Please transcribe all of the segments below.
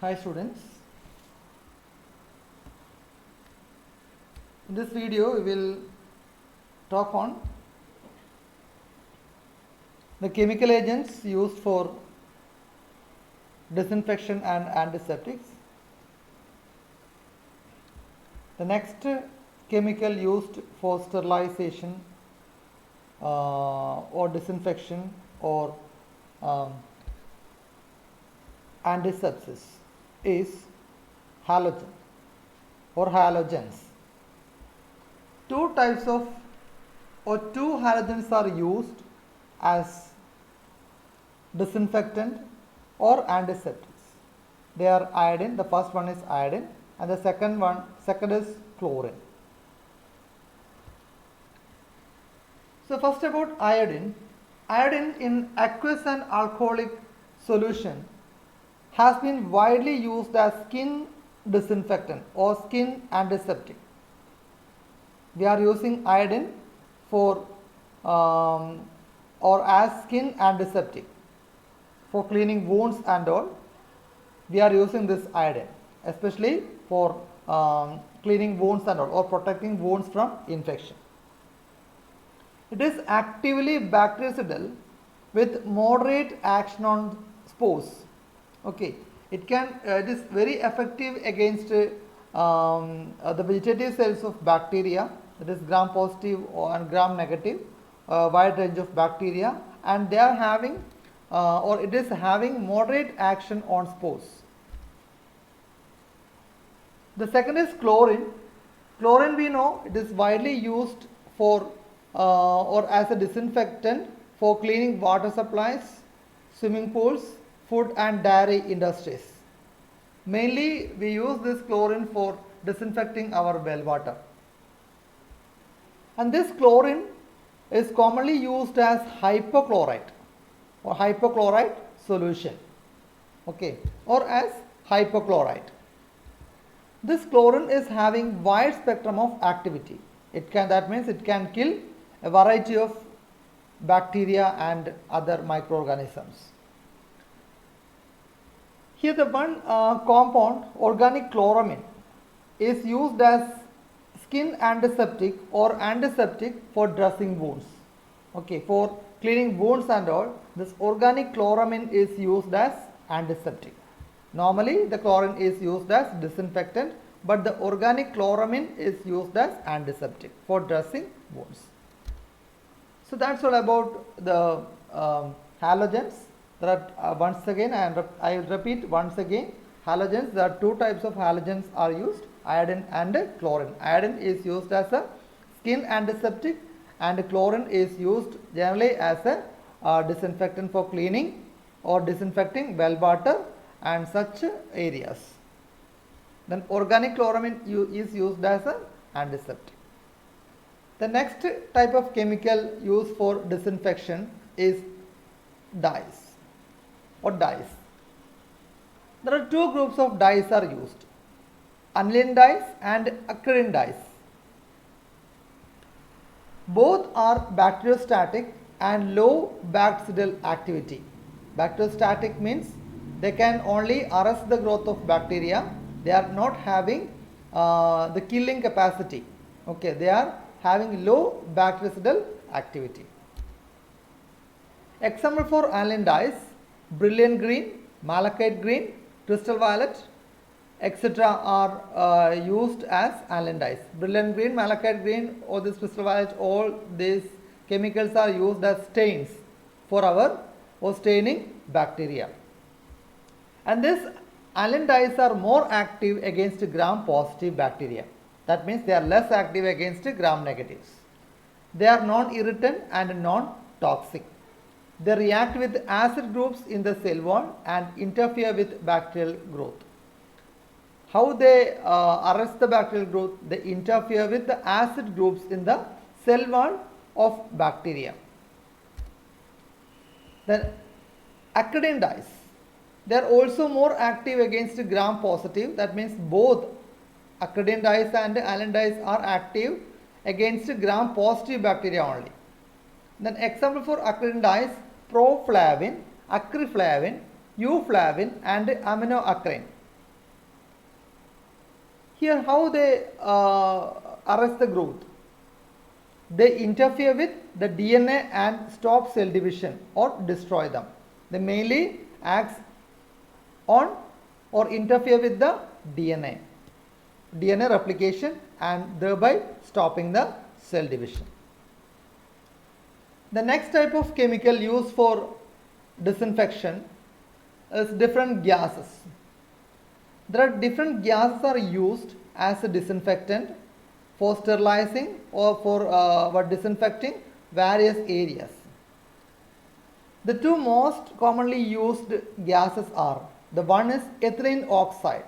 Hi students, in this video we will talk on the chemical agents used for disinfection and antiseptics. The next chemical used for sterilization or disinfection or antisepsis is halogen or halogens. Two halogens are used as disinfectant or antiseptics. They are iodine. The first one is iodine and the second is chlorine. So first about iodine. Iodine in aqueous and alcoholic solution has been widely used as skin disinfectant or skin antiseptic. We are using iodine for or as skin antiseptic for cleaning wounds and all. We are using this iodine especially for cleaning wounds and all or protecting wounds from infection. It is actively bactericidal with moderate action on spores. Okay, it is very effective against the vegetative cells of bacteria, that is gram positive and gram negative, wide range of bacteria, and they are having or it is having moderate action on spores. The second is chlorine. Chlorine, we know it is widely used for or as a disinfectant for cleaning water supplies, swimming pools, food and dairy industries. Mainly we use this chlorine for disinfecting our well water. And this chlorine is commonly used as hypochlorite or hypochlorite solution, okay, or as hypochlorite. This chlorine is having wide spectrum of activity. That means it can kill a variety of bacteria and other microorganisms. Here the one compound, organic chloramine, is used as skin antiseptic or antiseptic for dressing wounds. Okay, for cleaning wounds and all, this organic chloramine is used as antiseptic. Normally the chlorine is used as disinfectant, but the organic chloramine is used as antiseptic for dressing wounds. So that's all about the halogens. There are once again, I will repeat once again, halogens. There are two types of halogens are used, iodine and chlorine. Iodine is used as a skin antiseptic and chlorine is used generally as a disinfectant for cleaning or disinfecting well water and such areas. Then organic chloramine is used as an antiseptic. The next type of chemical used for disinfection is dyes or dyes. There are two groups of dyes are used, aniline dyes and acridine dyes. Both are bacteriostatic and low bactericidal activity. Bacteriostatic means they can only arrest the growth of bacteria. They are not having the killing capacity. Okay, they are having low bactericidal activity. Example for aniline dyes: brilliant green, malachite green, crystal violet, etc. are used as aniline dyes. Brilliant green, malachite green, or this crystal violet, all these chemicals are used as stains for our or staining bacteria. And this aniline dyes are more active against gram positive bacteria. That means they are less active against gram negatives. They are non-irritant and non-toxic. They react with acid groups in the cell wall and interfere with bacterial growth. How they arrest the bacterial growth? They interfere with the acid groups in the cell wall of bacteria. Then acridine dyes. They are also more active against gram positive. That means both acridine dyes and aniline dyes are active against gram positive bacteria only. Then example for acridine dyes: proflavin, acriflavin, euflavin and aminoacrin. Here how they arrest the growth? They interfere with the DNA and stop cell division or destroy them. They mainly act on or interfere with the DNA replication and thereby stopping the cell division. The next type of chemical used for disinfection is different gases. There are different gases are used as a disinfectant for sterilizing or for disinfecting various areas. The two most commonly used gases are, the one is ethylene oxide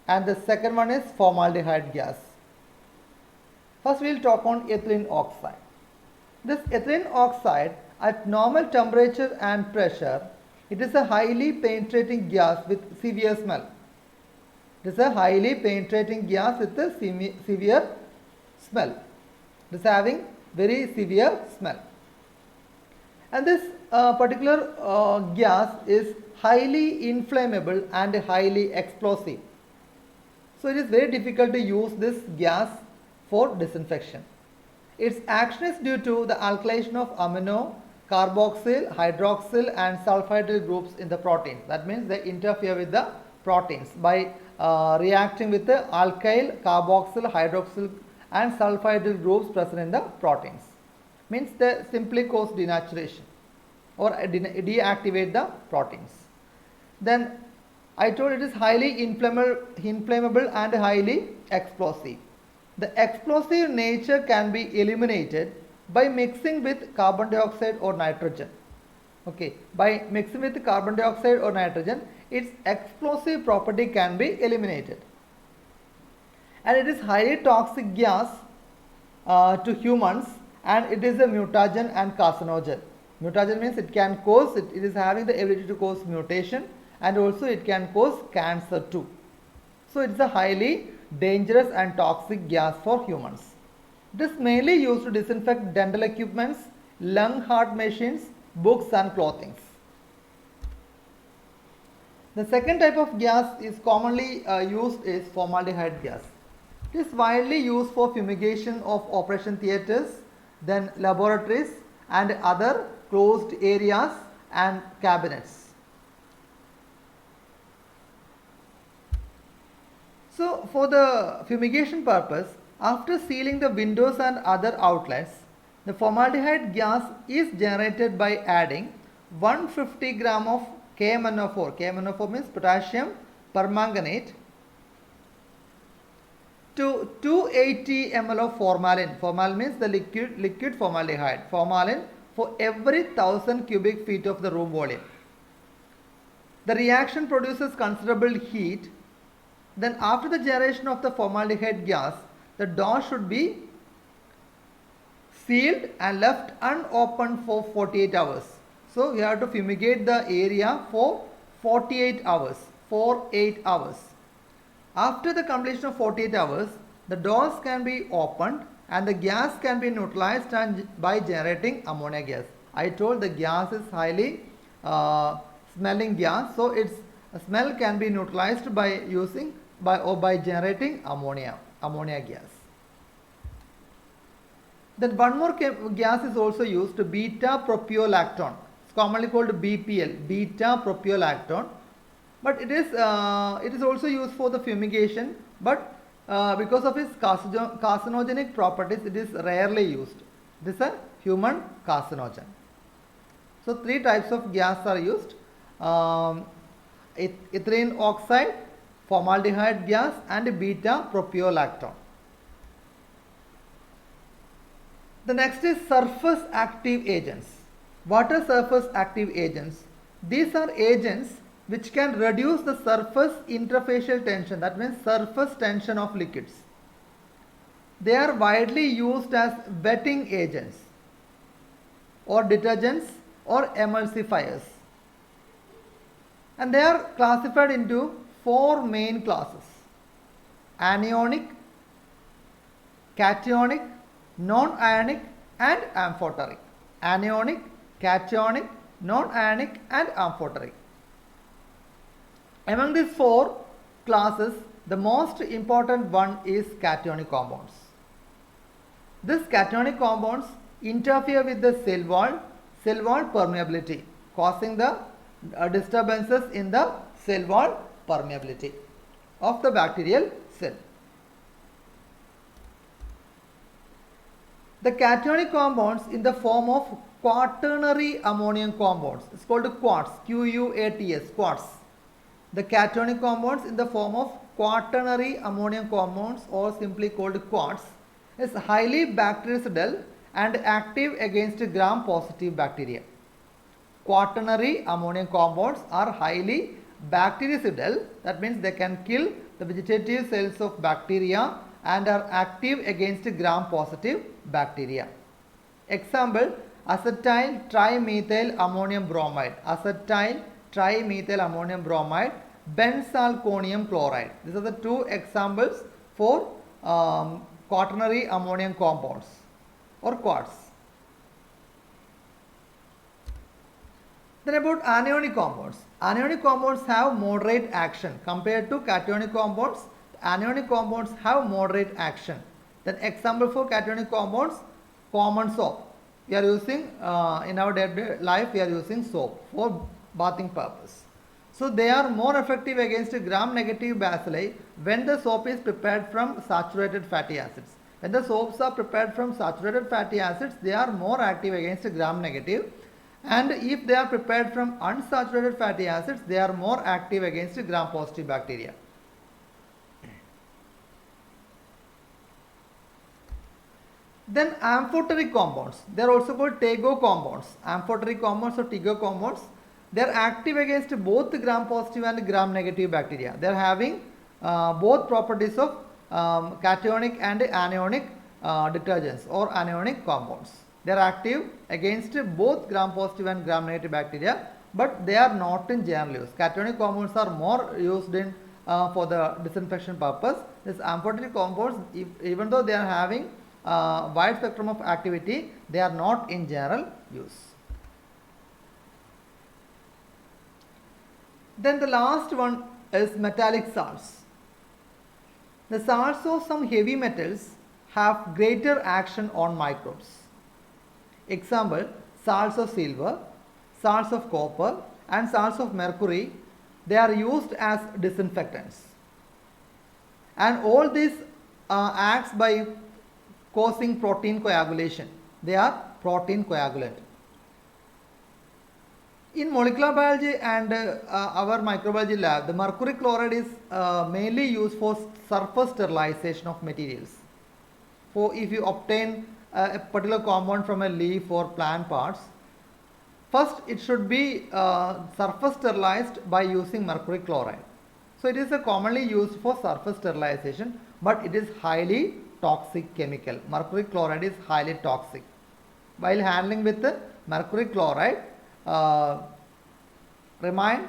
and the second one is formaldehyde gas. First we will talk on ethylene oxide. This ethylene oxide at normal temperature and pressure, it is a highly penetrating gas with severe smell. It is a highly penetrating gas with a severe smell. It is having very severe smell. And this particular gas is highly inflammable and highly explosive. So it is very difficult to use this gas for disinfection. Its action is due to the alkylation of amino, carboxyl, hydroxyl and sulfidyl groups in the proteins. That means they interfere with the proteins by reacting with the alkyl, carboxyl, hydroxyl and sulfidyl groups present in the proteins. Means they simply cause denaturation or deactivate the proteins. Then I told it is highly inflammable and highly explosive. The explosive nature can be eliminated by mixing with carbon dioxide or nitrogen. Okay, by mixing with carbon dioxide or nitrogen, its explosive property can be eliminated. And it is highly toxic gas to humans, and it is a mutagen and carcinogen. Mutagen means it can cause, it is having the ability to cause mutation, and also it can cause cancer too. So it is a highly dangerous and toxic gas for humans. It is mainly used to disinfect dental equipments, lung heart machines, books and clothing. The second type of gas is commonly used is formaldehyde gas. It is widely used for fumigation of operation theatres, then laboratories and other closed areas and cabinets. So for the fumigation purpose, after sealing the windows and other outlets, the formaldehyde gas is generated by adding 150 gram of KMnO4. KMnO4 means potassium permanganate to 280 ml of formalin. Formalin means the liquid formaldehyde. Formalin for every 1000 cubic feet of the room volume. The reaction produces considerable heat. Then after the generation of the formaldehyde gas, the door should be sealed and left unopened for 48 hours. So we have to fumigate the area for 48 hours. After the completion of 48 hours, the doors can be opened and the gas can be neutralized by generating ammonia gas. I told the gas is highly smelling gas, so its smell can be neutralized by generating ammonia gas. Then one more gas is also used, beta propiolactone. It's commonly called BPL, beta propiolactone. But it is also used for the fumigation, but because of its carcinogenic properties, it is rarely used. It is a human carcinogen. So three types of gas are used: ethylene oxide, formaldehyde gas, and beta propiolactone. The next is surface active agents. What are surface active agents? These are agents which can reduce the surface interfacial tension, that means surface tension of liquids. They are widely used as wetting agents or detergents or emulsifiers. And they are classified into four main classes: anionic, cationic, non-ionic and amphoteric. Anionic, cationic, non-ionic and amphoteric. Among these four classes, The most important one is cationic compounds. These cationic compounds interfere with the cell wall permeability, causing the disturbances in the cell wall permeability of the bacterial cell. The cationic compounds in the form of quaternary ammonium compounds, it's called quarts, Q-U-A-T-S, quarts. The cationic compounds in the form of quaternary ammonium compounds, or simply called quarts, is highly bactericidal and active against gram-positive bacteria. Quaternary ammonium compounds are highly bactericidal, that means they can kill the vegetative cells of bacteria and are active against gram-positive bacteria. Example, acetyl trimethyl ammonium bromide, acetyl trimethyl ammonium bromide, benzalkonium chloride. These are the two examples for quaternary ammonium compounds or quarts. Then about anionic compounds. Anionic compounds have moderate action compared to cationic compounds. Anionic compounds have moderate action. Then example for cationic compounds, common soap. We are using in our day-to-day life, we are using soap for bathing purpose. So they are more effective against gram-negative bacilli when the soap is prepared from saturated fatty acids. When the soaps are prepared from saturated fatty acids, they are more active against gram-negative. And if they are prepared from unsaturated fatty acids, they are more active against gram-positive bacteria. Then amphoteric compounds, they are also called TEGO compounds. Amphoteric compounds or TEGO compounds, they are active against both gram-positive and gram-negative bacteria. They are having both properties of cationic and anionic detergents or anionic compounds. They are active against both gram-positive and gram-negative bacteria, but they are not in general use. Cationic compounds are more used in for the disinfection purpose. These amphoteric compounds, even though they are having wide spectrum of activity, they are not in general use. Then the last one is metallic salts. The salts of some heavy metals have greater action on microbes. Example, salts of silver, salts of copper and salts of mercury, they are used as disinfectants. And all this acts by causing protein coagulation. They are protein coagulant. In molecular biology and our microbiology lab, the mercury chloride is mainly used for surface sterilization of materials. For if you obtain a particular compound from a leaf or plant parts, first it should be surface sterilized by using mercury chloride. So it is commonly used for surface sterilization, but it is highly toxic chemical. Mercury chloride is highly toxic. While handling with the mercury chloride, remind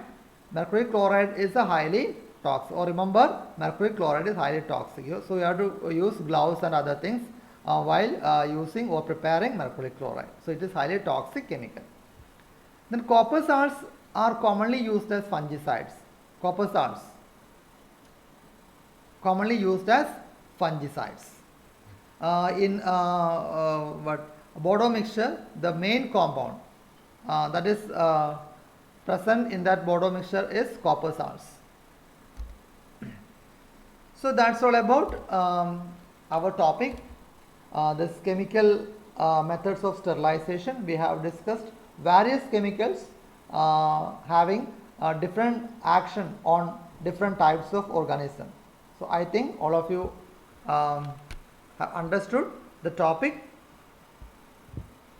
mercury chloride is a highly toxic, or remember mercury chloride is highly toxic. So you have to use gloves and other things while using or preparing mercury chloride. So it is highly toxic chemical. Then copper salts are commonly used as fungicides. Copper salts commonly used as fungicides. In Bordeaux mixture, the main compound that is present in that Bordeaux mixture is copper salts. So that's all about our topic. This chemical methods of sterilization. We have discussed various chemicals having different action on different types of organisms. So I think all of you have understood the topic.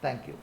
Thank you.